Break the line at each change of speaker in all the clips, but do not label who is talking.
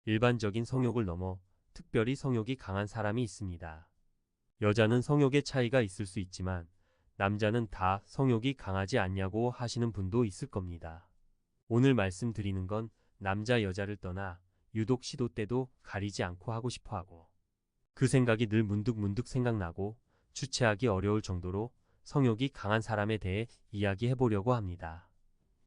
일반적인 성욕을 넘어 특별히 성욕이 강한 사람이 있습니다. 여자는 성욕의 차이가 있을 수 있지만 남자는 다 성욕이 강하지 않냐고 하시는 분도 있을 겁니다. 오늘 말씀드리는 건 남자 여자를 떠나 유독 시도 때도 가리지 않고 하고 싶어 하고 그 생각이 늘 문득문득 생각나고 주체하기 어려울 정도로 성욕이 강한 사람에 대해 이야기해 보려고 합니다.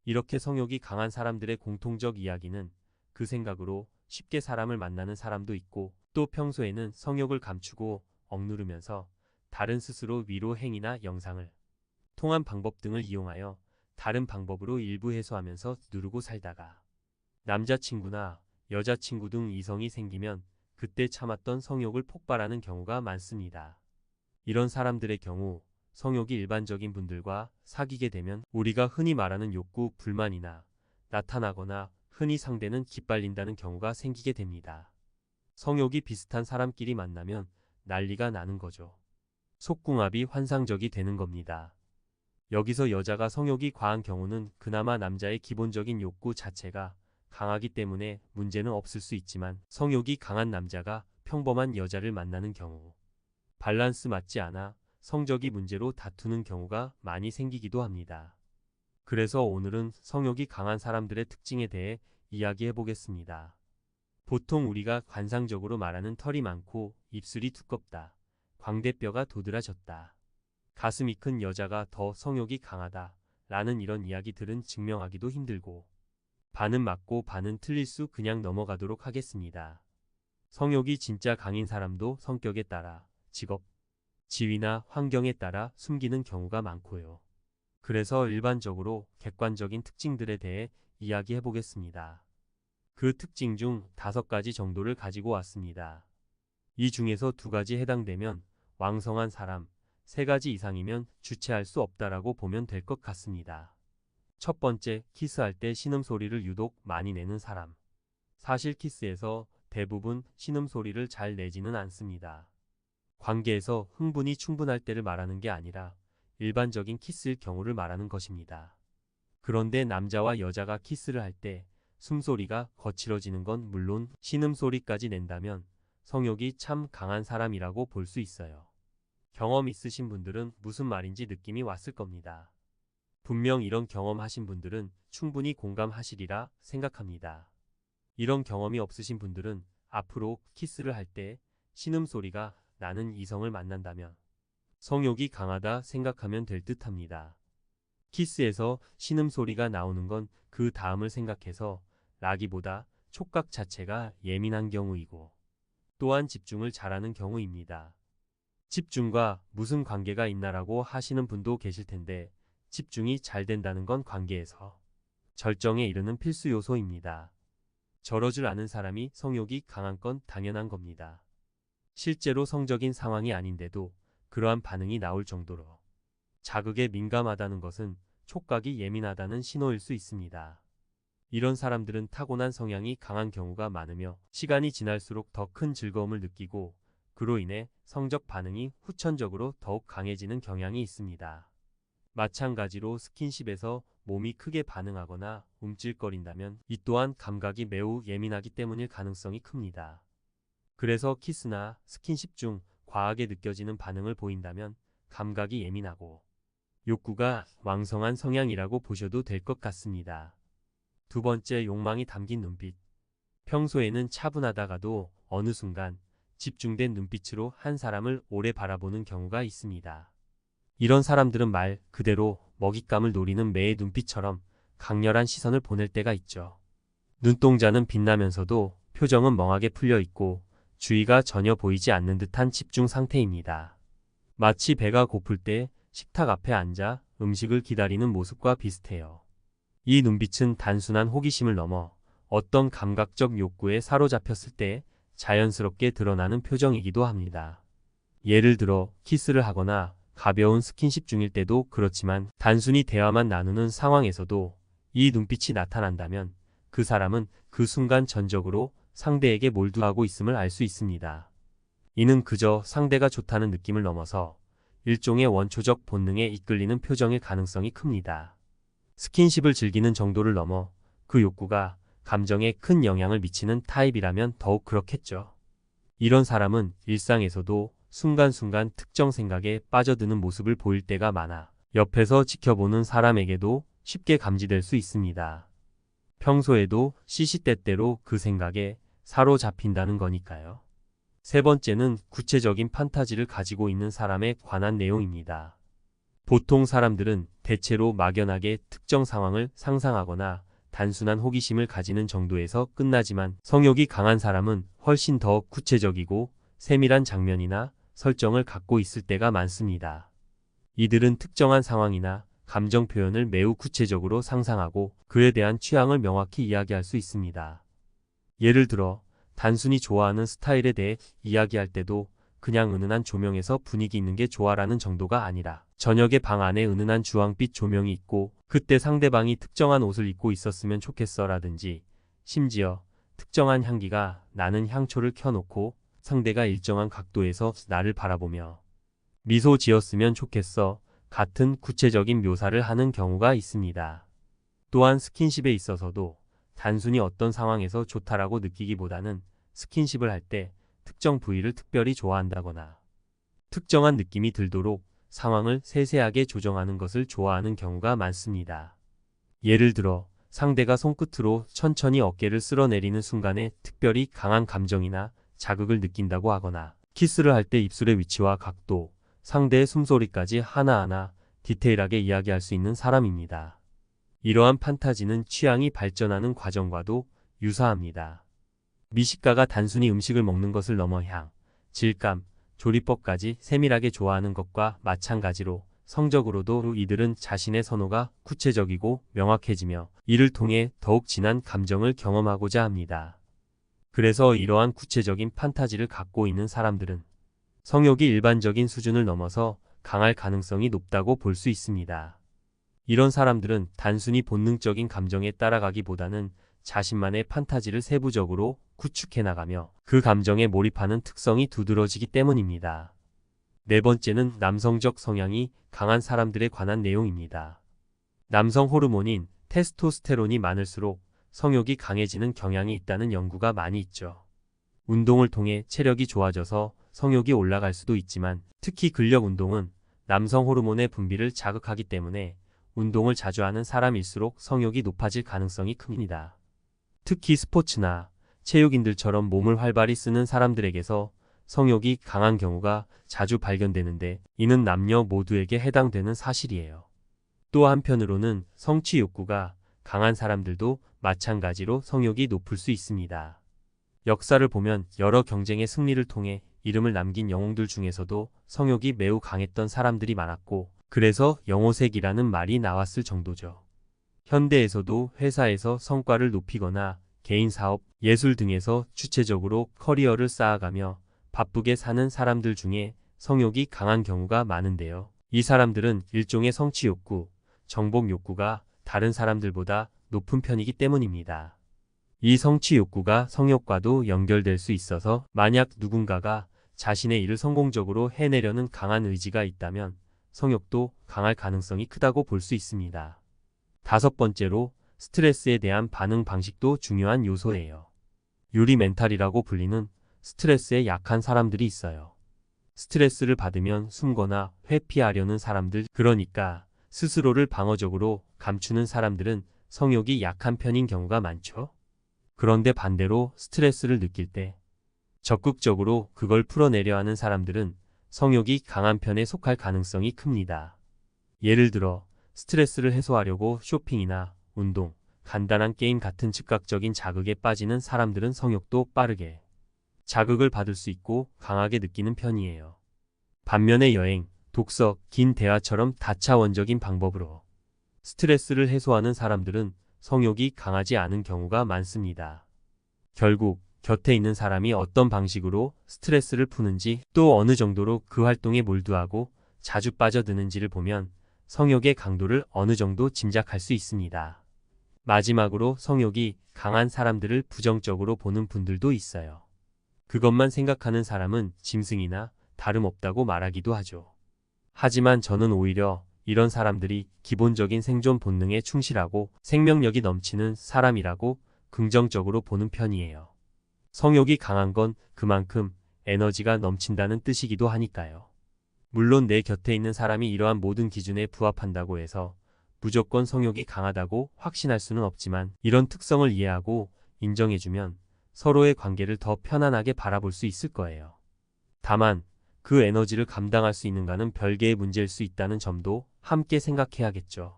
이렇게 성욕이 강한 사람들의 공통적 이야기는 그 생각으로 쉽게 사람을 만나는 사람도 있고 또 평소에는 성욕을 감추고 억누르면서 다른 스스로 위로 행위나 영상을 통한 방법 등을 이용하여 다른 방법으로 일부 해소하면서 누르고 살다가 남자친구나 여자친구 등 이성이 생기면 그때 참았던 성욕을 폭발하는 경우가 많습니다. 이런 사람들의 경우 성욕이 일반적인 분들과 사귀게 되면 우리가 흔히 말하는 욕구, 불만이나 나타나거나 흔히 상대는 기빨린다는 경우가 생기게 됩니다. 성욕이 비슷한 사람끼리 만나면 난리가 나는 거죠. 속궁합이 환상적이 되는 겁니다. 여기서 여자가 성욕이 과한 경우는 그나마 남자의 기본적인 욕구 자체가 강하기 때문에 문제는 없을 수 있지만 성욕이 강한 남자가 평범한 여자를 만나는 경우 밸런스 맞지 않아 성적이 문제로 다투는 경우가 많이 생기기도 합니다. 그래서 오늘은 성욕이 강한 사람들의 특징에 대해 이야기해 보겠습니다. 보통 우리가 관상적으로 말하는 털이 많고 입술이 두껍다, 광대뼈가 도드라졌다, 가슴이 큰 여자가 더 성욕이 강하다 라는 이런 이야기들은 증명하기도 힘들고 반은 맞고 반은 틀릴 수 그냥 넘어가도록 하겠습니다. 성욕이 진짜 강인 사람도 성격에 따라 직업, 지위나 환경에 따라 숨기는 경우가 많고요. 그래서 일반적으로 객관적인 특징들에 대해 이야기해 보겠습니다. 그 특징 중 5가지 정도를 가지고 왔습니다. 이 중에서 2가지 해당되면 왕성한 사람, 3가지 이상이면 주체할 수 없다라고 보면 될 것 같습니다. 첫 번째, 키스할 때 신음소리를 유독 많이 내는 사람. 사실 키스에서 대부분 신음소리를 잘 내지는 않습니다. 관계에서 흥분이 충분할 때를 말하는 게 아니라 일반적인 키스일 경우를 말하는 것입니다. 그런데 남자와 여자가 키스를 할 때 숨소리가 거칠어지는 건 물론 신음소리까지 낸다면 성욕이 참 강한 사람이라고 볼 수 있어요. 경험 있으신 분들은 무슨 말인지 느낌이 왔을 겁니다. 분명 이런 경험하신 분들은 충분히 공감하시리라 생각합니다. 이런 경험이 없으신 분들은 앞으로 키스를 할 때 신음소리가 나는 이성을 만난다면 성욕이 강하다 생각하면 될 듯합니다. 키스에서 신음소리가 나오는 건 그 다음을 생각해서 라기보다 촉각 자체가 예민한 경우이고 또한 집중을 잘하는 경우입니다. 집중과 무슨 관계가 있나라고 하시는 분도 계실 텐데 집중이 잘 된다는 건 관계에서 절정에 이르는 필수 요소입니다. 저러질 않은 사람이 성욕이 강한 건 당연한 겁니다. 실제로 성적인 상황이 아닌데도 그러한 반응이 나올 정도로 자극에 민감하다는 것은 촉각이 예민하다는 신호일 수 있습니다. 이런 사람들은 타고난 성향이 강한 경우가 많으며 시간이 지날수록 더 큰 즐거움을 느끼고 그로 인해 성적 반응이 후천적으로 더욱 강해지는 경향이 있습니다. 마찬가지로 스킨십에서 몸이 크게 반응하거나 움찔거린다면 이 또한 감각이 매우 예민하기 때문일 가능성이 큽니다. 그래서 키스나 스킨십 중 과하게 느껴지는 반응을 보인다면 감각이 예민하고 욕구가 왕성한 성향이라고 보셔도 될 것 같습니다. 2번째, 욕망이 담긴 눈빛. 평소에는 차분하다가도 어느 순간 집중된 눈빛으로 한 사람을 오래 바라보는 경우가 있습니다. 이런 사람들은 말 그대로 먹잇감을 노리는 매의 눈빛처럼 강렬한 시선을 보낼 때가 있죠. 눈동자는 빛나면서도 표정은 멍하게 풀려 있고 주의가 전혀 보이지 않는 듯한 집중 상태입니다. 마치 배가 고플 때 식탁 앞에 앉아 음식을 기다리는 모습과 비슷해요. 이 눈빛은 단순한 호기심을 넘어 어떤 감각적 욕구에 사로잡혔을 때 자연스럽게 드러나는 표정이기도 합니다. 예를 들어 키스를 하거나 가벼운 스킨십 중일 때도 그렇지만 단순히 대화만 나누는 상황에서도 이 눈빛이 나타난다면 그 사람은 그 순간 전적으로 상대에게 몰두하고 있음을 알 수 있습니다. 이는 그저 상대가 좋다는 느낌을 넘어서 일종의 원초적 본능에 이끌리는 표정일 가능성이 큽니다. 스킨십을 즐기는 정도를 넘어 그 욕구가 감정에 큰 영향을 미치는 타입이라면 더욱 그렇겠죠. 이런 사람은 일상에서도 순간순간 특정 생각에 빠져드는 모습을 보일 때가 많아 옆에서 지켜보는 사람에게도 쉽게 감지될 수 있습니다. 평소에도 시시때때로 그 생각에 사로잡힌다는 거니까요. 세 번째는 구체적인 판타지를 가지고 있는 사람에 관한 내용입니다. 보통 사람들은 대체로 막연하게 특정 상황을 상상하거나 단순한 호기심을 가지는 정도에서 끝나지만 성욕이 강한 사람은 훨씬 더 구체적이고 세밀한 장면이나 설정을 갖고 있을 때가 많습니다. 이들은 특정한 상황이나 감정 표현을 매우 구체적으로 상상하고 그에 대한 취향을 명확히 이야기할 수 있습니다. 예를 들어 단순히 좋아하는 스타일에 대해 이야기할 때도 그냥 은은한 조명에서 분위기 있는 게 좋아라는 정도가 아니라 저녁에 방 안에 은은한 주황빛 조명이 있고 그때 상대방이 특정한 옷을 입고 있었으면 좋겠어 라든지 심지어 특정한 향기가 나는 향초를 켜놓고 상대가 일정한 각도에서 나를 바라보며 미소 지었으면 좋겠어 같은 구체적인 묘사를 하는 경우가 있습니다. 또한 스킨십에 있어서도 단순히 어떤 상황에서 좋다라고 느끼기보다는 스킨십을 할 때 특정 부위를 특별히 좋아한다거나 특정한 느낌이 들도록 상황을 세세하게 조정하는 것을 좋아하는 경우가 많습니다. 예를 들어 상대가 손끝으로 천천히 어깨를 쓸어내리는 순간에 특별히 강한 감정이나 자극을 느낀다고 하거나 키스를 할 때 입술의 위치와 각도, 상대의 숨소리까지 하나하나 디테일하게 이야기할 수 있는 사람입니다. 이러한 판타지는 취향이 발전하는 과정과도 유사합니다. 미식가가 단순히 음식을 먹는 것을 넘어 향, 질감, 조리법까지 세밀하게 좋아하는 것과 마찬가지로 성적으로도 이들은 자신의 선호가 구체적이고 명확해지며 이를 통해 더욱 진한 감정을 경험하고자 합니다. 그래서 이러한 구체적인 판타지를 갖고 있는 사람들은 성욕이 일반적인 수준을 넘어서 강할 가능성이 높다고 볼 수 있습니다. 이런 사람들은 단순히 본능적인 감정에 따라가기보다는 자신만의 판타지를 세부적으로 구축해 나가며 그 감정에 몰입하는 특성이 두드러지기 때문입니다. 네 번째는 남성적 성향이 강한 사람들에 관한 내용입니다. 남성 호르몬인 테스토스테론이 많을수록 성욕이 강해지는 경향이 있다는 연구가 많이 있죠. 운동을 통해 체력이 좋아져서 성욕이 올라갈 수도 있지만 특히 근력 운동은 남성 호르몬의 분비를 자극하기 때문에 운동을 자주 하는 사람일수록 성욕이 높아질 가능성이 큽니다. 특히 스포츠나 체육인들처럼 몸을 활발히 쓰는 사람들에게서 성욕이 강한 경우가 자주 발견되는데 이는 남녀 모두에게 해당되는 사실이에요. 또 한편으로는 성취 욕구가 강한 사람들도 마찬가지로 성욕이 높을 수 있습니다. 역사를 보면 여러 경쟁의 승리를 통해 이름을 남긴 영웅들 중에서도 성욕이 매우 강했던 사람들이 많았고 그래서 영호색이라는 말이 나왔을 정도죠. 현대에서도 회사에서 성과를 높이거나 개인 사업, 예술 등에서 주체적으로 커리어를 쌓아가며 바쁘게 사는 사람들 중에 성욕이 강한 경우가 많은데요. 이 사람들은 일종의 성취 욕구, 정복 욕구가 다른 사람들보다 높은 편이기 때문입니다. 이 성취 욕구가 성욕과도 연결될 수 있어서 만약 누군가가 자신의 일을 성공적으로 해내려는 강한 의지가 있다면 성욕도 강할 가능성이 크다고 볼 수 있습니다. 다섯 번째로 스트레스에 대한 반응 방식도 중요한 요소예요. 유리 멘탈이라고 불리는 스트레스에 약한 사람들이 있어요. 스트레스를 받으면 숨거나 회피하려는 사람들, 그러니까 스스로를 방어적으로 감추는 사람들은 성욕이 약한 편인 경우가 많죠. 그런데 반대로 스트레스를 느낄 때 적극적으로 그걸 풀어내려 하는 사람들은 성욕이 강한 편에 속할 가능성이 큽니다. 예를 들어 스트레스를 해소하려고 쇼핑이나 운동, 간단한 게임 같은 즉각적인 자극에 빠지는 사람들은 성욕도 빠르게 자극을 받을 수 있고 강하게 느끼는 편이에요. 반면에 여행, 독서, 긴 대화처럼 다차원적인 방법으로 스트레스를 해소하는 사람들은 성욕이 강하지 않은 경우가 많습니다. 결국 곁에 있는 사람이 어떤 방식으로 스트레스를 푸는지 또 어느 정도로 그 활동에 몰두하고 자주 빠져드는지를 보면 성욕의 강도를 어느 정도 짐작할 수 있습니다. 마지막으로 성욕이 강한 사람들을 부정적으로 보는 분들도 있어요. 그것만 생각하는 사람은 짐승이나 다름없다고 말하기도 하죠. 하지만 저는 오히려 이런 사람들이 기본적인 생존 본능에 충실하고 생명력이 넘치는 사람이라고 긍정적으로 보는 편이에요. 성욕이 강한 건 그만큼 에너지가 넘친다는 뜻이기도 하니까요. 물론 내 곁에 있는 사람이 이러한 모든 기준에 부합한다고 해서 무조건 성욕이 강하다고 확신할 수는 없지만 이런 특성을 이해하고 인정해주면 서로의 관계를 더 편안하게 바라볼 수 있을 거예요. 다만 그 에너지를 감당할 수 있는가는 별개의 문제일 수 있다는 점도 함께 생각해야겠죠.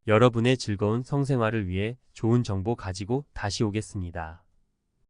여러분의 즐거운 성생활을 위해 좋은 정보 가지고 다시 오겠습니다.